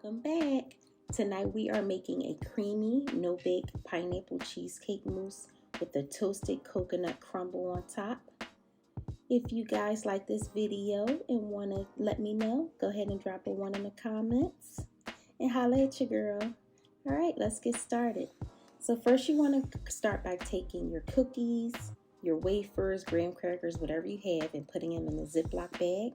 welcome back. Tonight we are making a creamy, no-bake pineapple cheesecake mousse with a toasted coconut crumble on top. If you guys like this video and want to let me know, go ahead and drop a 1 in the comments and holla at your girl. All right, let's get started. So first you want to start by taking your cookies, your wafers, graham crackers, whatever you have, and putting them in a Ziploc bag.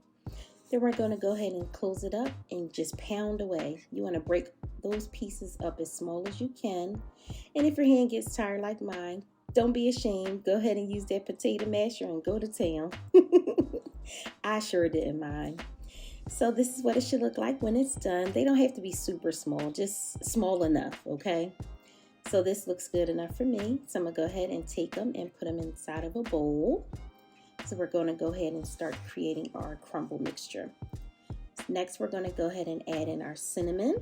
Then we're going to go ahead and close it up and just pound away. You want to break those pieces up as small as you can. And if your hand gets tired like mine, don't be ashamed. Go ahead and use that potato masher and go to town. I sure didn't mind. So this is what it should look like when it's done. They don't have to be super small, just small enough, okay? So this looks good enough for me. So I'm going to go ahead and take them and put them inside of a bowl. So we're going to go ahead and start creating our crumble mixture. Next, we're going to go ahead and add in our cinnamon.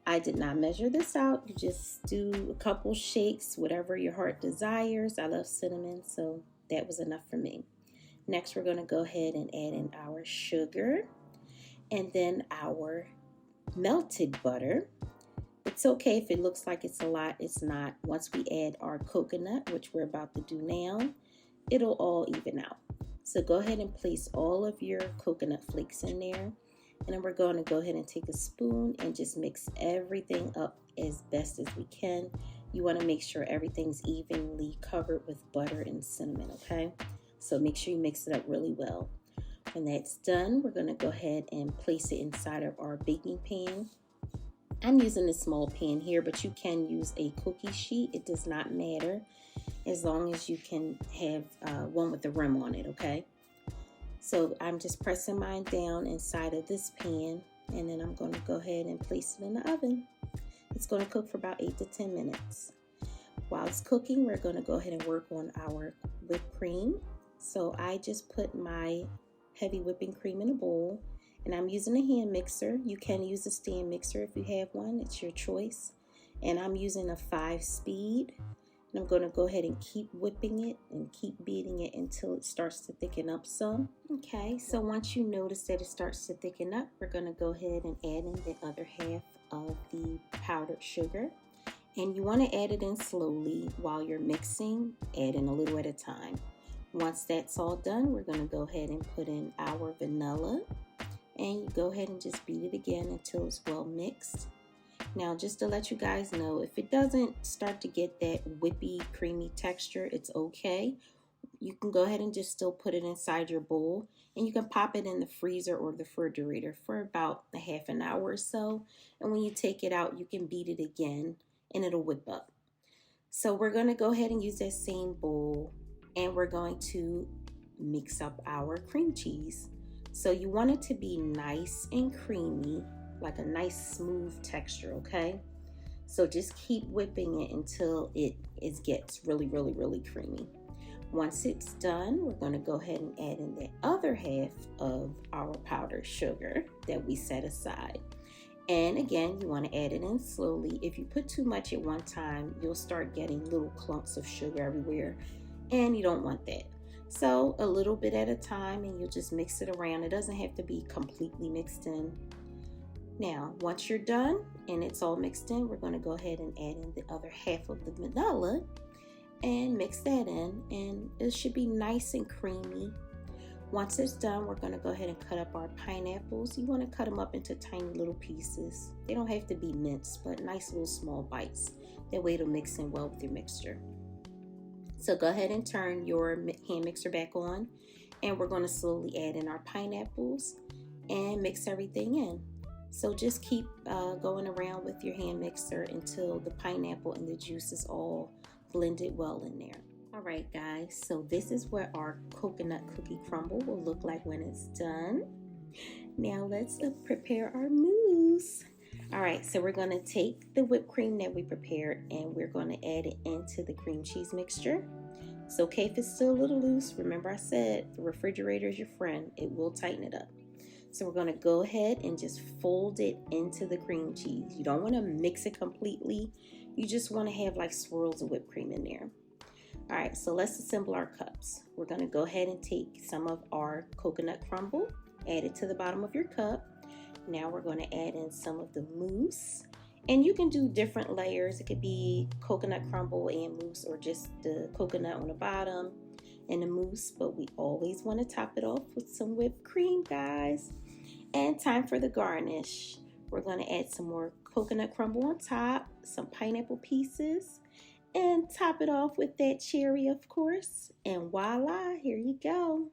I did not measure this out. You just do a couple shakes, whatever your heart desires. I love cinnamon, so that was enough for me. Next, we're going to go ahead and add in our sugar and then our melted butter. It's okay if it looks like it's a lot. It's not. Once we add our coconut, which we're about to do now, it'll all even out. So go ahead and place all of your coconut flakes in there. And then we're going to go ahead and take a spoon and just mix everything up as best as we can. You want to make sure everything's evenly covered with butter and cinnamon, okay? So make sure you mix it up really well. When that's done, we're going to go ahead and place it inside of our baking pan. I'm using a small pan here, but you can use a cookie sheet. It does not matter, as long as you can have one with a rim on it, okay? So I'm just pressing mine down inside of this pan, and then I'm going to go ahead and place it in the oven. It's going to cook for about 8 to 10 minutes. While it's cooking, we're going to go ahead and work on our whipped cream. So I just put my heavy whipping cream in a bowl, and I'm using a hand mixer. You can use a stand mixer if you have one. It's your choice. And I'm using a 5-speed. And I'm going to go ahead and keep whipping it and keep beating it until it starts to thicken up some. Okay, so once you notice that it starts to thicken up, we're going to go ahead and add in the other half of the powdered sugar. And you want to add it in slowly while you're mixing, add in a little at a time. Once that's all done, we're going to go ahead and put in our vanilla. And you go ahead and just beat it again until it's well mixed. Now, just to let you guys know, if it doesn't start to get that whippy, creamy texture, it's okay. You can go ahead and just still put it inside your bowl, and you can pop it in the freezer or the refrigerator for about a half an hour or so. And when you take it out, you can beat it again, and it'll whip up. So we're going to go ahead and use that same bowl, and we're going to mix up our cream cheese. So you want it to be nice and creamy, like a nice smooth texture, okay? So just keep whipping it until it gets really, really, really creamy. Once it's done, we're going to go ahead and add in the other half of our powdered sugar that we set aside. And again, you want to add it in slowly. If you put too much at one time, you'll start getting little clumps of sugar everywhere, and you don't want that. So a little bit at a time, and you'll just mix it around. It doesn't have to be completely mixed in. Now, once you're done and it's all mixed in, we're going to go ahead and add in the other half of the vanilla and mix that in, and it should be nice and creamy. Once it's done, we're going to go ahead and cut up our pineapples. You want to cut them up into tiny little pieces. They don't have to be minced, but nice little small bites. That way it'll mix in well with your mixture. So go ahead and turn your hand mixer back on, and we're going to slowly add in our pineapples and mix everything in. So just keep going around with your hand mixer until the pineapple and the juice is all blended well in there. All right, guys, so this is what our coconut cookie crumble will look like when it's done. Now let's prepare our mousse. All right, so we're going to take the whipped cream that we prepared, and we're going to add it into the cream cheese mixture. It's okay if it's still a little loose. Remember I said the refrigerator is your friend. It will tighten it up. So we're going to go ahead and just fold it into the cream cheese. You don't want to mix it completely. You just want to have like swirls of whipped cream in there. All right, so let's assemble our cups. We're going to go ahead and take some of our coconut crumble, add it to the bottom of your cup. Now we're going to add in some of the mousse. And you can do different layers. It could be coconut crumble and mousse, or just the coconut on the bottom and the mousse. But we always want to top it off with some whipped cream, guys. And time for the garnish. We're going to add some more coconut crumble on top, some pineapple pieces, and top it off with that cherry, of course. And voila, here you go.